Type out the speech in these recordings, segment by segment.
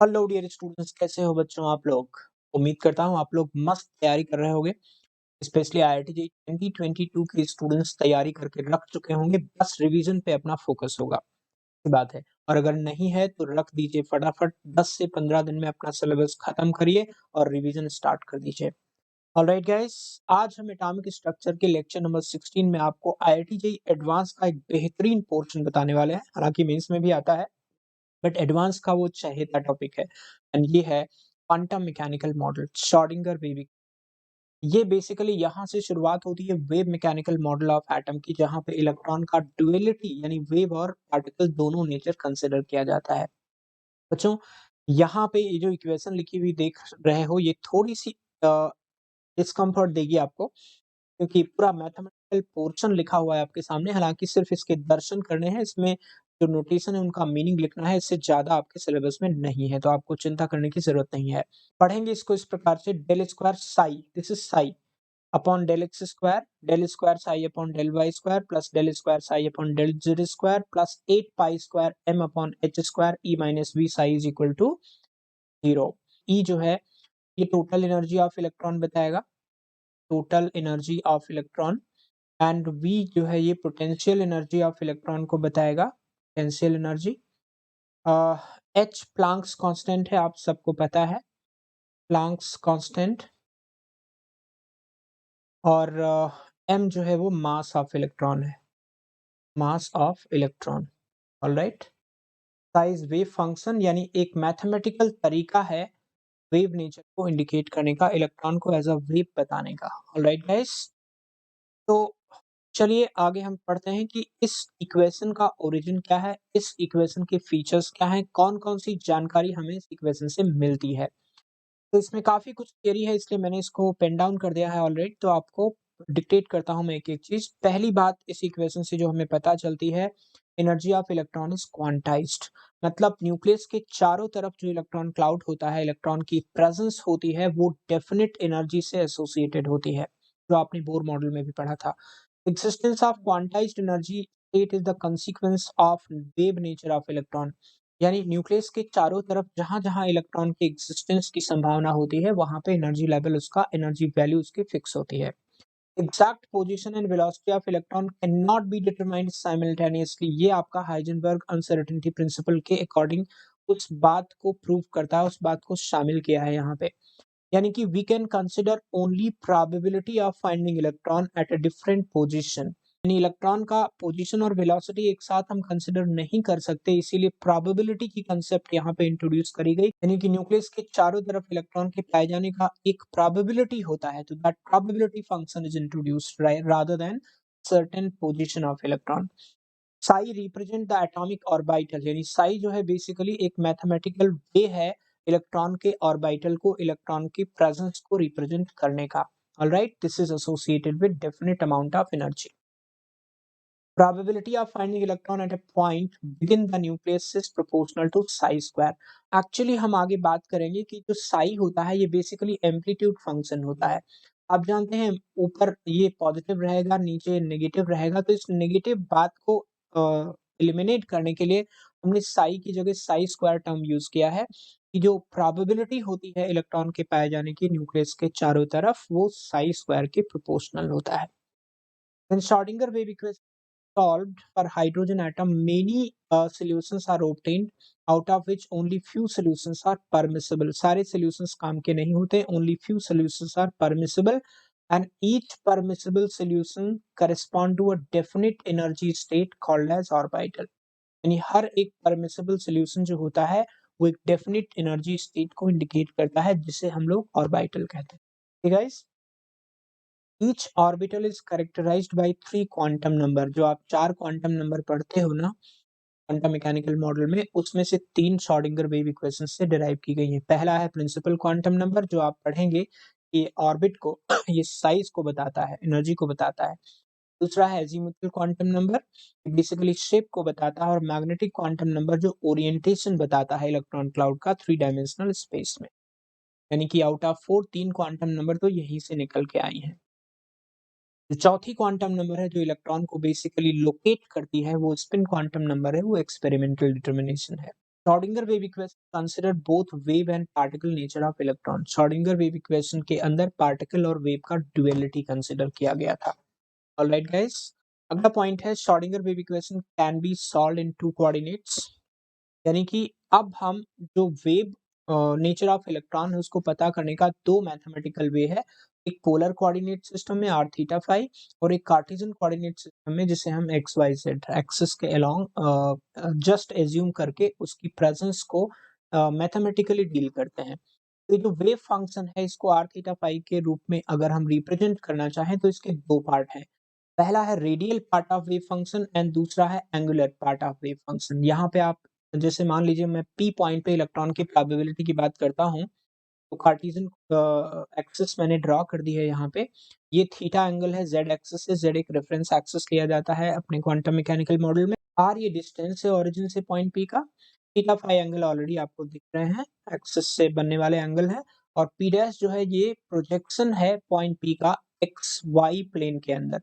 Hello dear students, कैसे हो बच्चों आप लोग? उम्मीद करता हूँ आप लोग मस्त तैयारी कर रहे होंगे। स्पेशली आईआईटी जेईई 2022 के स्टूडेंट्स तैयारी करके रख चुके होंगे, बस रिवीजन पे अपना फोकस होगा। ये बात है। और अगर नहीं है तो रख दीजिए फटाफट, 10 से 15 दिन में अपना सिलेबस खत्म करिए और रिवीजन स्टार्ट कर दीजिए। ऑलराइट गाइस, आज हम एटॉमिक स्ट्रक्चर के लेक्चर नंबर 16 में आपको आईआईटी जेईई एडवांस का एक बेहतरीन पोर्शन बताने वाले हैं। हालांकि मेंस में भी आता है, बट एडवांस का वो चहेता टॉपिक है। एंड ये है quantum mechanical model, Schrodinger wave. ये बेसिकली यहाँ से शुरुआत होती है wave mechanical model of atom की, जहाँ पे इलेक्ट्रॉन का ड्युअलिटी यानी वेव और पार्टिकल दोनों नेचर कंसिडर किया जाता है। बच्चों, यहाँ पे ये जो इक्वेशन लिखी हुई देख रहे हो, ये थोड़ी सी डिस्कम्फर्ट देगी आपको, क्योंकि पूरा मैथमेटिकल पोर्शन लिखा हुआ है आपके सामने। हालांकि सिर्फ इसके दर्शन करने हैं, इसमें जो नोटेशन है उनका मीनिंग लिखना है। इससे ज्यादा आपके सिलेबस में नहीं है, तो आपको चिंता करने की जरूरत नहीं है। पढ़ेंगे इसको इस प्रकार से, del square psi, this is psi upon del X square, del square psi upon del Y square plus del square psi upon del Z square plus 8 pi square M upon H square E minus V psi is equal to 0। E जो है ये total energy of electron बताएगा, total energy of electron. And V जो है ये potential energy of electron को बताएगा, potential energy. H Planck's constant है, आप सबको पता है, प्लैंक्स कांस्टेंट। और M जो है वो मास ऑफ इलेक्ट्रॉन है, mass of electron. Alright, size wave function यानी एक मैथमेटिकल तरीका है वेव नेचर को इंडिकेट करने का, इलेक्ट्रॉन को एज अ वेव बताने का। ऑलराइट गाइस, तो चलिए आगे हम पढ़ते हैं कि इस इक्वेशन का ओरिजिन क्या है, इस इक्वेशन के फीचर्स क्या हैं, कौन कौन सी जानकारी हमें इस इक्वेशन से मिलती है। तो इसमें काफी कुछ थियरी है, इसलिए मैंने इसको पेन डाउन कर दिया है ऑलरेडी। तो आपको डिक्टेट करता हूं मैं एक एक चीज। पहली बात इस इक्वेशन से जो हमें पता चलती है, energy of electron is quantized. मतलब न्यूक्लियस के चारों तरफ जो इलेक्ट्रॉन क्लाउड होता है, इलेक्ट्रॉन की प्रेजेंस होती है, वो डेफिनेट एनर्जी से एसोसिएटेड होती है, जो आपने बोर मॉडल में भी पढ़ा था। Existence of quantized energy state is the consequence of wave nature of electron। यानी न्यूक्लियस के चारों तरफ जहां जहां इलेक्ट्रॉन की एग्जिस्टेंस की संभावना होती है, वहां पे एनर्जी लेवल उसका, एनर्जी वैल्यू उसकी फिक्स होती है। Exact position and velocity of electron can not be determined simultaneously. ये आपका हाइजेनबर्ग अनसर्टेनिटी प्रिंसिपल के अकॉर्डिंग उस बात को प्रूव करता है, उस बात को शामिल किया है यहाँ पे। यानी कि we can consider only probability of finding electron at a different position. यानी इलेक्ट्रॉन का पोजीशन और वेलोसिटी एक साथ हम कंसिडर नहीं कर सकते, इसीलिए प्रोबेबिलिटी की कंसेप्ट यहाँ पे इंट्रोड्यूस करी गई। यानी कि न्यूक्लियस के चारों तरफ इलेक्ट्रॉन के पाए जाने का एक प्रोबेबिलिटी होता है, तो that probability function is introduced rather than certain position of electron. Sai represent the atomic orbital, यानी साई जो है बेसिकली एक मैथमेटिकल वे है इलेक्ट्रॉन के ऑर्बिटल को, इलेक्ट्रॉन की प्रेजेंस को रिप्रेजेंट करने का। Alright, this is associated with definite amount of energy. Probability of finding electron at a point within the nucleus is proportional to psi square। Actually हम आगे बात करेंगे कि जो साई होता है ये बेसिकली एम्पलीट्यूड फंक्शन होता है। आप जानते हैं ऊपर ये पॉजिटिव रहेगा, नीचे नेगेटिव रहेगा, तो इस नेगेटिव बात को एलिमिनेट करने के लिए हमने साई की जगह साई स्क्वायर टर्म यूज किया है, कि जो प्रोबेबिलिटी होती है इलेक्ट्रॉन के पाए जाने की न्यूक्लियस के चारों तरफ, वो साई स्क्वायर के प्रोपोर्शनल होता है। Schrodinger wave equation solved for hydrogen atom, many solutions are obtained, out of which only few solutions are permissible। सारे solutions काम के नहीं होते, only few solutions are permissible and each permissible solution correspond to a definite energy state called as orbital। यानी हर एक permissible solution जो होता है वो एक definite energy state को indicate करता है, जिसे हम लोग orbital कहते हैं। ठीक है guys? Each orbital is characterized by 3 quantum number. जो आप 4 क्वांटम नंबर पढ़ते हो ना क्वांटम मैकेनिकल मॉडल में, उसमें से 3 श्रोडिंगर वेव इक्वेशन से डिराइव की गई है। पहला है प्रिंसिपल क्वांटम नंबर, जो आप पढ़ेंगे, ये ऑर्बिट को ये साइज को बताता है, एनर्जी को बताता है। दूसरा है azimuthal quantum number, basically shape को बताता है। और मैग्नेटिक क्वांटम नंबर जो ओरिएंटेशन बताता है इलेक्ट्रॉन क्लाउड का 3 डायमेंशनल स्पेस में। यानी कि आउट ऑफ 4 3 क्वांटम नंबर तो यहीं से निकल के आई हैं। जो चौथी क्वांटम नंबर है जो इलेक्ट्रॉन को बेसिकली लोकेट करती है, वो स्पिन क्वांटम नंबर है, वो एक्सपेरिमेंटल डिटर्मिनेशन है। Schrodinger wave equation consider both wave and particle nature of electron. Schrodinger wave equation के अंदर पार्टिकल और वेव का ड्युअलिटी कंसिडर किया गया था। ऑलराइट गाइस, अगला पॉइंट है Schrodinger wave equation can be solved in two coordinates. यानी कि अब हम जो वेव नेचर ऑफ इलेक्ट्रॉन है उसको पता करने का दो मैथमेटिकल वे है। एक पोलर कोऑर्डिनेट सिस्टम में r थीटा फाई और एक कार्टेशियन कोऑर्डिनेट सिस्टम में जिसे हम एक्स वाई जेड एक्सिस के अलोंग जस्ट एज्यूम करके उसकी प्रेजेंस को मैथमेटिकली डील करते हैं। तो ये जो वेव फंक्शन है इसको r थीटा फाई के रूप में अगर हम रिप्रेजेंट करना चाहें तो इसके दो पार्ट हैं। पहला है radial part of wave function and दूसरा है angular part of wave function. यहाँ पे आप जैसे मान लीजिए मैं पी पॉइंट पे इलेक्ट्रॉन की प्रोबेबिलिटी की बात करता हूँ तो कार्टेशियन एक्सिस मैंने ड्रॉ कर दी है यहाँ पे। ये थीटा एंगल है, जेड एक्सिस से, जेड एक रेफरेंस एक्सिस लिया जाता है अपने क्वांटम मैकेनिकल मॉडल में। आर ये डिस्टेंस है ओरिजिन से पॉइंट पी का। थीटा फाई एंगल ऑलरेडी आपको दिख रहे हैं, एक्सिस से बनने वाले एंगल है। और पी डैश जो है ये प्रोजेक्शन है पॉइंट पी का एक्स वाई प्लेन के अंदर।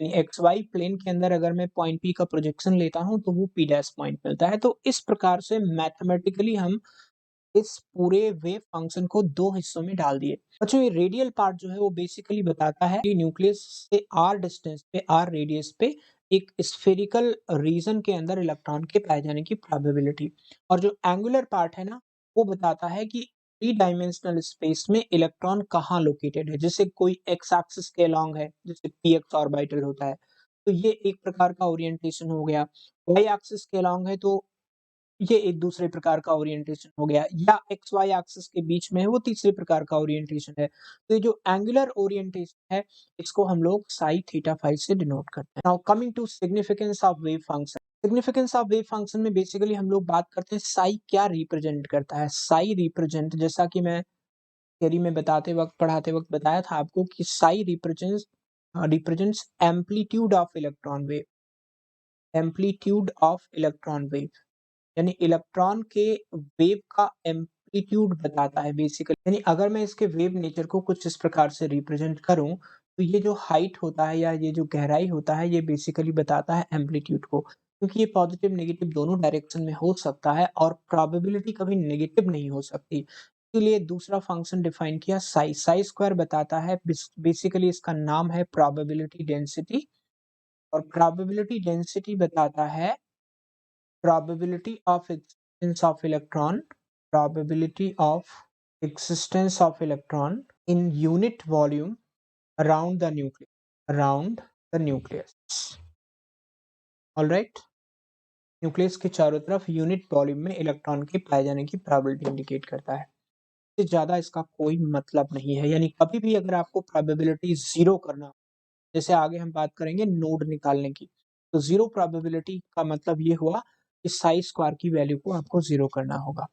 एक्स वाई प्लेन के अंदर अगर मैं पॉइंट पी का प्रोजेक्शन लेता हूं तो वो पी डैश पॉइंट मिलता है। तो इस प्रकार से मैथमेटिकली हम इस पूरे वेव फंक्शन को दो हिस्सों में डाल दिए। अच्छा, ये रेडियल पार्ट जो है वो बेसिकली बताता है कि न्यूक्लियस से आर डिस्टेंस पे, आर रेडियस पे एक स्फेरिकल रीजन के अंदर इलेक्ट्रॉन के पाए जाने की प्रोबेबिलिटी। और जो एंगुलर पार्ट है ना वो बताता है कि थ्री डायमेंशनल स्पेस में इलेक्ट्रॉन कहाँ लोकेटेड है। जैसे कोई एक्स एक्सिस के अलोंग है, जैसे पी एक्स ऑर्बिटल होता है तो ये एक प्रकार का ओरिएंटेशन हो गया। वाई एक्सिस के अलोंग है तो ये एक दूसरे प्रकार का ओरिएंटेशन हो गया, या एक्स वाई एक्सिस के बीच में है वो तीसरे प्रकार का ओरिएंटेशन है। तो ये जो एंगुलर ओरिएंटेशन है इसको हम लोग साई थीटा फाई से डिनोट करते हैं। Now coming to significance of wave function. Significance of wave function में बेसिकली हम लोग बात करते हैं साई क्या रिप्रेजेंट करता है। साई रिप्रेजेंट, जैसा कि मैं थ्योरी में बताते वक्त, पढ़ाते वक्त बताया था आपको कि Sai represents amplitude of electron wave. Amplitude of electron wave यानी इलेक्ट्रॉन के वेव का एम्पलीट्यूड बताता है बेसिकली। यानी अगर मैं इसके वेव नेचर को कुछ इस प्रकार से रिप्रेजेंट करूं तो ये जो हाइट होता है या ये जो गहराई होता है ये बेसिकली बताता है एम्पलीट्यूड को, क्योंकि ये पॉजिटिव नेगेटिव दोनों डायरेक्शन में हो सकता है और प्रोबेबिलिटी कभी नेगेटिव नहीं हो सकती। इसलिए दूसरा फंक्शन डिफाइन किया साई। साई स्क्वायर बताता है, बेसिकली इसका नाम है प्रोबेबिलिटी डेंसिटी। और प्रोबेबिलिटी डेंसिटी बताता है probability of existence of electron, probability of existence of electron in unit volume around the nucleus, around the nucleus. All right, nucleus के चारों तरफ यूनिट वॉल्यूम में इलेक्ट्रॉन के पाए जाने की प्रोबेबिलिटी इंडिकेट करता है। इससे ज्यादा इसका कोई मतलब नहीं है। यानी कभी भी अगर आपको प्रोबेबिलिटी जीरो करना हो, जैसे आगे हम बात करेंगे नोड निकालने की, तो जीरो प्रोबेबिलिटी का मतलब ये हुआ कि साई स्क्वायर की वैल्यू को आपको जीरो करना होगा।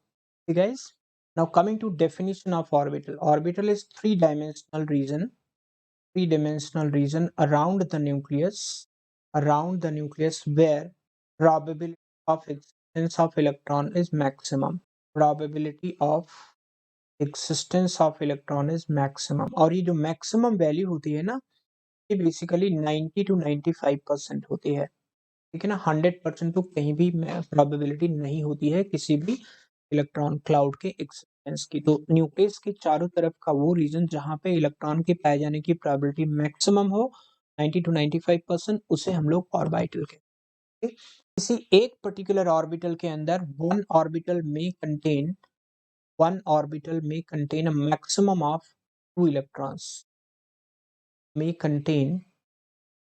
Okay guys, now coming to definition of orbital. Orbital is three-dimensional region around the nucleus where probability of existence of electron is maximum. Probability of existence of electron is maximum. और ये जो maximum value होती है ना ये basically 90 to 95% होती है। ठीक है ना, 100% तो कहीं भी प्रोबेबिलिटी नहीं होती है किसी भी इलेक्ट्रॉन क्लाउड के एक्सिस्टेंस की। तो न्यूक्लियस के चारों तरफ का वो रीजन जहां पे इलेक्ट्रॉन के पाए जाने की प्रोबेबिलिटी मैक्सिमम हो 90 टू 95%, उसे हम लोग ऑर्बिटल कहते हैं। किसी एक पर्टिकुलर ऑर्बिटल के अंदर वन ऑर्बिटल में contain a maximum of two electrons, may contain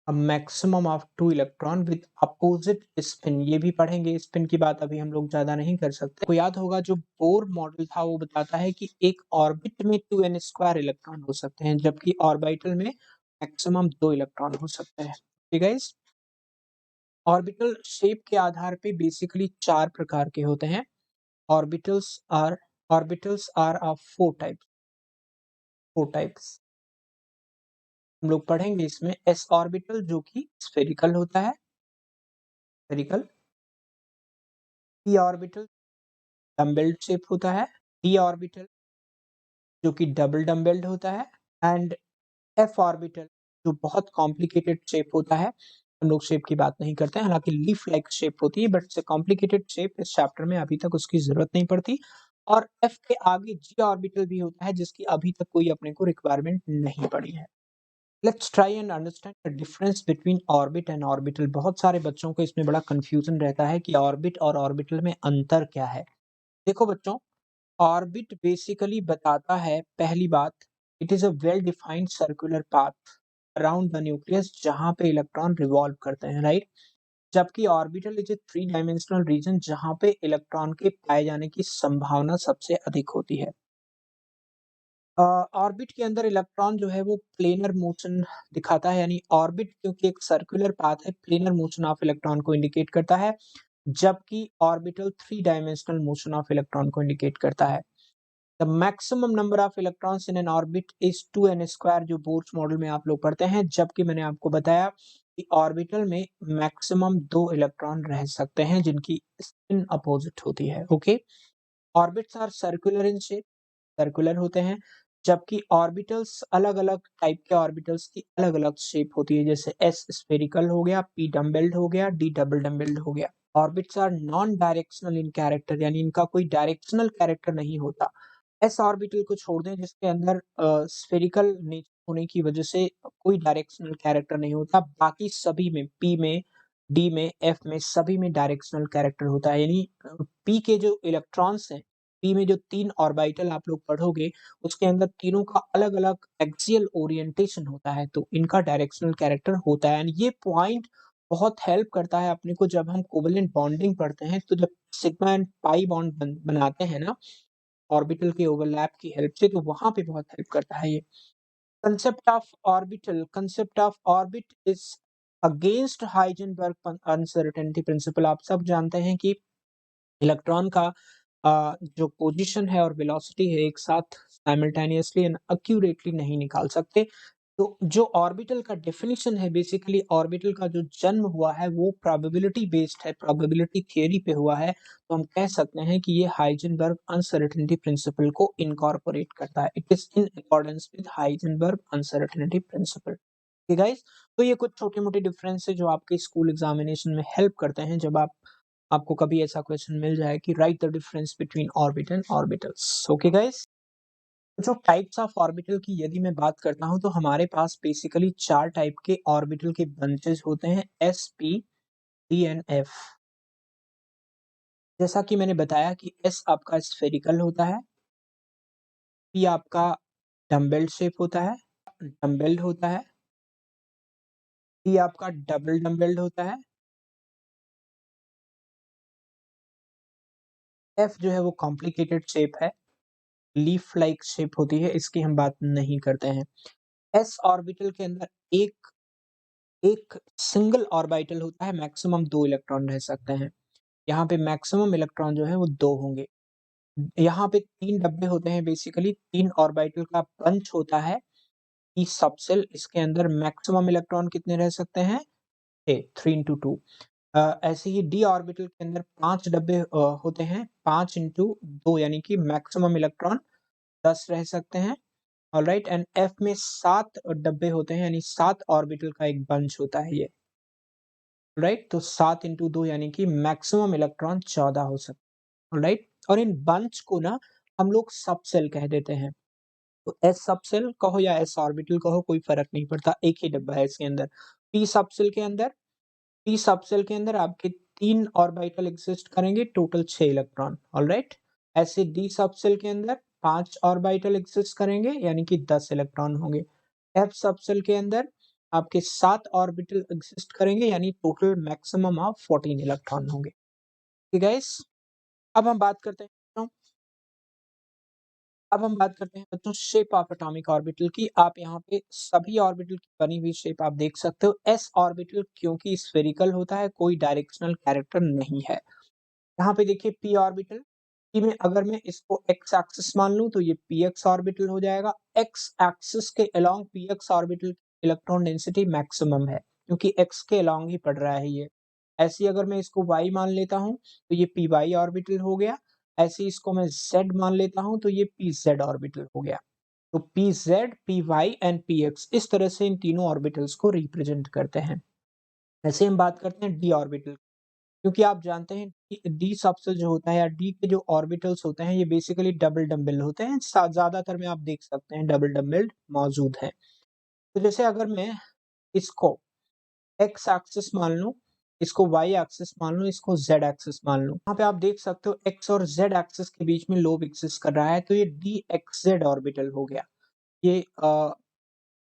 a maximum of two electron with opposite spin। ये भी पढ़ेंगे, स्पिन की बात अभी हम लोग ज्यादा नहीं कर सकते। आपको याद होगा जो बोर मॉडल था वो बताता है कि एक ऑर्बिट में 2n² इलेक्ट्रॉन हो सकते हैं जबकि ऑर्बिटल में मैक्सिमम 2 इलेक्ट्रॉन हो सकते हैं। ठीक है गाइस, ऑर्बिटल शेप के आधार पे बेसिकली चार प्रकार के होते हैं। Orbitals are of four types हम लोग पढ़ेंगे इसमें। एस ऑर्बिटल जो कि स्फेरिकल होता है, स्फेरिकल। पी ऑर्बिटल डम्बेल्ड शेप होता है। डी ऑर्बिटल जो कि डबल डम्बेल्ड होता है। एंड एफ ऑर्बिटल जो बहुत कॉम्प्लिकेटेड शेप होता है। हम लोग शेप की बात नहीं करते हैं, हालाँकि लीफ लाइक शेप होती है but it's a complicated shape, इस चैप्टर में अभी तक उसकी ज़रूरत नहीं पड़ती। और एफ के आगे जी ऑर्बिटल भी होता है जिसकी अभी तक कोई अपने को रिक्वायरमेंट नहीं पड़ी है। Let's try and understand the difference between orbit and orbital. बहुत सारे बच्चों को इसमें बड़ा कन्फ्यूज़न रहता है कि ऑर्बिट और ऑर्बिटल में अंतर क्या है? देखो बच्चों, ऑर्बिट बेसिकली बताता है, पहली बात, it is a well defined circular path around the nucleus जहाँ पे इलेक्ट्रॉन रिवॉल्व करते हैं, राइट? जबकि orbital is a three dimensional region जहाँ पे इलेक्ट्रॉन के पाए जाने की संभावना सबसे अधिक होती है। ऑर्बिट के अंदर इलेक्ट्रॉन जो है वो प्लेनर मोशन दिखाता है, यानी ऑर्बिट क्योंकि एक सर्कुलर पाथ है, प्लेनर मोशन ऑफ इलेक्ट्रॉन को इंडिकेट करता है, जबकि orbital three dimensional motion of electron को इंडिकेट करता है। The maximum number of electrons in an orbit is 2n square, जो बोर्स मॉडल में आप लोग पढ़ते हैं, जबकि मैंने आपको बताया कि ऑर्बिटल में मैक्सिमम 2 इलेक्ट्रॉन रह सकते हैं जिनकी स्पिन अपोजिट होती है। Okay, orbits are circular in shape, circular होते हैं, जबकि ऑर्बिटल्स अलग-अलग टाइप के ऑर्बिटल्स की अलग-अलग शेप होती है, जैसे एस स्फेरिकल हो गया, पी डम्बेल्ड हो गया, डी डबल डम्बेल्ड हो गया। Orbits are non directional in character, यानी इनका कोई डायरेक्शनल कैरेक्टर नहीं होता। एस ऑर्बिटल को छोड़ दें जिसके अंदर स्फेरिकल नेचर होने की वजह से कोई डायरेक्शनल कैरेक्टर नहीं होता, बाकी सभी में, पी में, डी में, एफ में, सभी में डायरेक्शनल कैरेक्टर होता है। यानी पी के जो इलेक्ट्रॉन्स हैं, पी में जो 3 ऑर्बिटल आप लोग पढ़ोगे, उसके अंदर तीनों का अलग-अलग एक्सियल ओरिएंटेशन होता है, तो इनका डायरेक्शनल कैरेक्टर होता है। एंड ये पॉइंट बहुत हेल्प करता है अपने को जब हम कोवेलेंट बॉन्डिंग पढ़ते हैं, तो जब सिग्मा एंड पाई बॉन्ड बनाते हैं ना, ऑर्बिटल के ओवरलैप की हेल्प से, तो वहाँ पे बहुत हेल्प करता है ये। Concept of orbit is against Heisenberg uncertainty principle. आप सब जानते हैं कि इलेक्ट्रॉन का जो पोजीशन है और वेलोसिटी है एक साथ साइमल्टेनियसली एंड एक्यूरेटली नहीं निकाल सकते। तो जो ऑर्बिटल का डेफिनिशन है, बेसिकली ऑर्बिटल का जो जन्म हुआ है वो प्रोबेबिलिटी बेस्ड है, प्रोबेबिलिटी थियरी पे हुआ है। तो हम कह सकते हैं कि ये हाइजेनबर्ग अनसर्टेनिटी प्रिंसिपल को इनकॉर्पोरेट करता है। It is in accordance with Heisenberg uncertainty principle. Okay guys, तो ये कुछ छोटे-मोटे डिफरेंस है जो आपके स्कूल एग्जामिनेशन में हेल्प करते हैं जब आपको कभी ऐसा क्वेश्चन मिल जाए कि right the difference between orbit and orbitals. Okay guys, जो टाइप्स ऑफ ऑर्बिटल की यदि मैं बात करता हूं तो हमारे पास बेसिकली 4 टाइप के ऑर्बिटल के बंचेस होते हैं, S, P, D and F. जैसा कि मैंने बताया कि एस आपका स्फेरिकल होता है, पी आपका डम्बेल शेप होता है, डम्बेल्ड होता है, डी आपका डबल डम्बेल्ड होता है, एफ जो है वो कॉम्प्लिकेटेड शेप है, लीफ लाइक शेप होती है, इसकी हम बात नहीं करते हैं। एस ऑर्बिटल के अंदर एक एक सिंगल ऑर्बिटल होता है, मैक्सिमम 2 इलेक्ट्रॉन रह सकते हैं। यहाँ पे मैक्सिमम इलेक्ट्रॉन जो है वो 2 होंगे। यहाँ पे 3 डब्बे होते हैं, बेसिकली 3 ऑर्बिटल का बंच होता है, ई सबसेल, इसके अंदर मैक्सिमम इलेक्ट्रॉन कितने रह सकते हैं? 3 इंटू 2। ऐसे ही डी ऑर्बिटल के अंदर 5 डब्बे होते हैं, 5 इंटू 2 यानी कि मैक्सिमम इलेक्ट्रॉन 10 रह सकते हैं। ऑलराइट, एंड एफ में 7 डब्बे होते हैं, यानी 7 ऑर्बिटल का एक बंच होता है ये। राइट, तो 7 इंटू 2 यानी कि मैक्सिमम इलेक्ट्रॉन 14 हो सकते हैं। राइट, और इन बंच को ना हम लोग सबसेल कह देते हैं। तो एस सबसेल कहो या एस ऑर्बिटल कहो, कोई फर्क नहीं पड़ता, एक ही डब्बा है इसके अंदर। पी सबसेल के अंदर, पी सबसेल के अंदर आपके 3 ऑर्बिटल एग्जिस्ट करेंगे, टोटल 6 इलेक्ट्रॉन। ऑलराइट, ऐसे डी सबसेल के अंदर 5 ऑर्बिटल एग्जिस्ट करेंगे, यानी कि 10 इलेक्ट्रॉन होंगे। एफ सबसेल के अंदर आपके 7 ऑर्बिटल एग्जिस्ट करेंगे, यानी टोटल मैक्सिमम ऑफ 14 इलेक्ट्रॉन होंगे। ठीक है गाइस, अब हम बात करते हैं अब हम बात करते हैं बच्चों शेप ऑफ एटॉमिक ऑर्बिटल की। आप यहाँ पे सभी ऑर्बिटल की बनी हुई शेप आप देख सकते हो। एस ऑर्बिटल क्योंकि स्फेरिकल होता है, कोई डायरेक्शनल कैरेक्टर नहीं है। यहाँ पे देखिए पी ऑर्बिटल, पी में अगर मैं इसको एक्स एक्सिस मान लूं तो ये पी एक्स ऑर्बिटल हो जाएगा। एक्स एक्सिस के along P x orbital electron density maximum है, क्योंकि एक्स के अलोंग ही पड़ रहा है ये। ऐसे ही अगर मैं इसको वाई मान लेता हूँ तो ये पी वाई ऑर्बिटल हो गया। ऐसे ही इसको मैं जेड मान लेता हूँ तो ये पी जेड ऑर्बिटल हो गया। तो P Z, P Y and P X, इस तरह से इन तीनों ऑर्बिटल्स को रिप्रेजेंट करते हैं। ऐसे हम बात करते हैं डी ऑर्बिटल, क्योंकि आप जानते हैं कि डी सबसे जो होता है या डी के जो ऑर्बिटल्स होते हैं ये बेसिकली डबल डम्बल होते हैं। ज़्यादातर में आप देख सकते हैं डबल डम्बल मौजूद है। तो जैसे अगर मैं इसको एक्स एक्सिस मान लूँ, इसको वाई एक्सिस मान लूँ, इसको जेड एक्सिस मान लूँ। यहाँ पे आप देख सकते हो एक्स और जेड एक्सिस के बीच में लोब एक्सिस्ट कर रहा है, तो ये डी एक्स जेड ऑर्बिटल हो गया। ये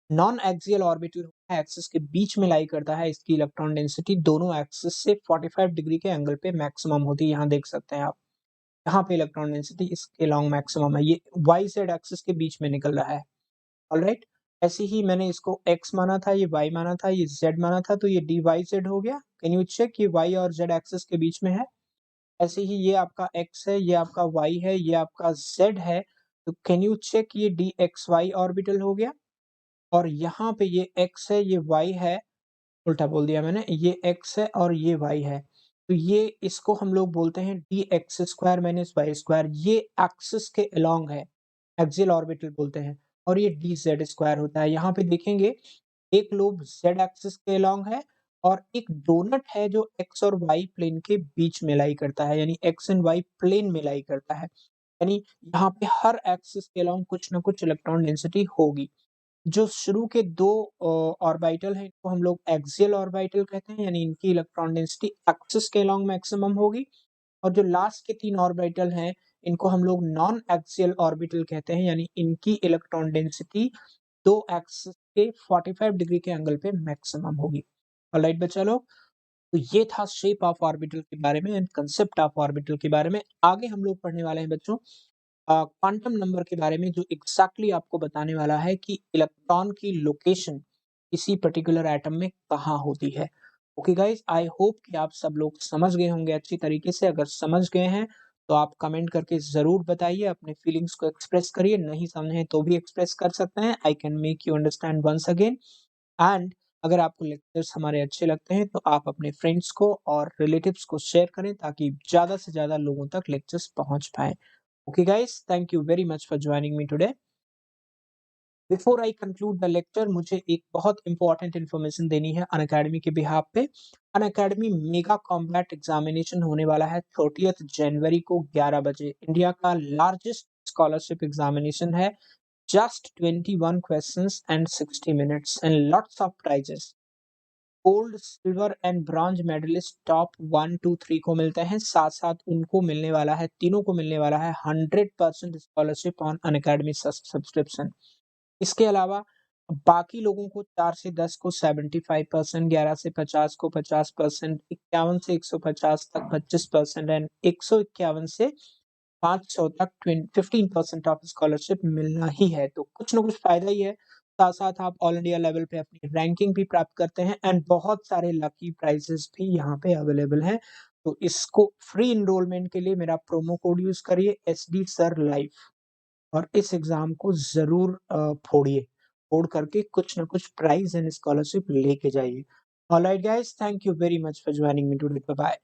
नॉन एक्सियल ऑर्बिटल एक्सिस के बीच में लाई करता है। इसकी इलेक्ट्रॉन डेंसिटी दोनों एक्सिस से 45 डिग्री के एंगल पे मैक्सिमम होती है। यहाँ देख सकते हैं आप, यहाँ पे इलेक्ट्रॉन डेंसिटी इसके लॉन्ग मैक्सिमम है। ये वाई जेड एक्सिस के बीच में निकल रहा है। ऑलराइट, ऐसे ही मैंने इसको x माना था, ये y माना था, ये z माना था, तो ये dy z हो गया। कैन यू चेक, ये y और z एक्सिस के बीच में है। ऐसे ही ये आपका x है, ये आपका y है, ये आपका z है, तो कैन यू चेक ये dxy ऑर्बिटल हो गया। और यहाँ पे ये x है, ये y है, उल्टा बोल दिया मैंने, ये x है और ये y है। तो ये इसको हम लोग बोलते हैं dx square minus y square, ये एक्सिस के अलोंग है, एक्सियल ऑर्बिटल बोलते हैं। और ये dz स्क्वायर होता है। यहाँ पे देखेंगे एक लोब z एक्सिस के अलोंग है और एक डोनट है जो x और y प्लेन के बीच में लाई करता है, यानी x एंड y प्लेन में लाई करता है। यानी यहाँ पे हर एक्सिस के अलोंग कुछ ना कुछ इलेक्ट्रॉन डेंसिटी होगी। जो शुरू के 2 ऑर्बिटल हैं, इनको हम लोग एक्सियल ऑर्बिटल कहते हैं, यानी इनकी इलेक्ट्रॉन डेंसिटी एक्सिस के अलोंग मैक्सिमम होगी। और जो लास्ट के 3 ऑर्बिटल हैं, इनको हम लोग नॉन एक्सियल ऑर्बिटल कहते हैं, यानी इनकी इलेक्ट्रॉन डेंसिटी 2 एक्सिस के 45 डिग्री के एंगल पे मैक्सिमम होगी। ऑलराइट बच्चा लोग, तो ये था शेप ऑफ ऑर्बिटल के बारे में एंड कांसेप्ट ऑफ ऑर्बिटल के बारे में। आगे हम लोग पढ़ने वाले हैं बच्चों क्वांटम नंबर के बारे में, जो एग्जैक्टली आपको बताने वाला है कि इलेक्ट्रॉन की लोकेशन किसी पर्टिकुलर एटम में कहाँ होती है। ओके गाइस, आई होप कि आप सब लोग समझ गए होंगे अच्छी तरीके से। अगर समझ गए हैं तो आप कमेंट करके ज़रूर बताइए, अपने फीलिंग्स को एक्सप्रेस करिए। नहीं समझे तो भी एक्सप्रेस कर सकते हैं। I can make you understand once again. And अगर आपको लेक्चर्स हमारे अच्छे लगते हैं तो आप अपने फ्रेंड्स को और रिलेटिव्स को शेयर करें, ताकि ज़्यादा से ज़्यादा लोगों तक लेक्चर्स पहुंच पाए। Okay guys, thank you very much for joining me today. Before I conclude the lecture, मुझे एक बहुत इंपॉर्टेंट इन्फॉर्मेशन देनी है अनअकैडमी के बिहाफ पे। अनअकैडमी मेगा कॉम्बैट एग्जामिनेशन होने वाला है 30th जनवरी को 11 बजे। इंडिया का लार्जेस्ट स्कॉलरशिप एग्जामिनेशन है। Just 21 questions and 60 minutes and lots of prizes. Gold, silver and bronze medalist top 1, 2, 3 को मिलते हैं। साथ साथ उनको मिलने वाला है, तीनों को मिलने वाला है 100% स्कॉलरशिप ऑन अनअकैडमी सब्सक्रिप्शन। इसके अलावा बाकी लोगों को 4 से 10 को 75%, 11 से 50 को 50%, 51 से 150 तक 25% एंड 151 से 500 तक 15% ऑफ स्कॉलरशिप मिलना ही है। तो कुछ ना कुछ फायदा ही है। साथ साथ आप ऑल इंडिया लेवल पे अपनी रैंकिंग भी प्राप्त करते हैं एंड बहुत सारे लकी प्राइजेस भी यहाँ पे अवेलेबल हैं। तो इसको फ्री एनरोलमेंट के लिए मेरा प्रोमो कोड यूज करिए SD सर लाइव, और इस एग्जाम को जरूर फोड़िए। फोड़ करके कुछ ना कुछ प्राइज एंड स्कॉलरशिप लेके जाइए। Alright guys, thank you very much for joining me today. Bye bye.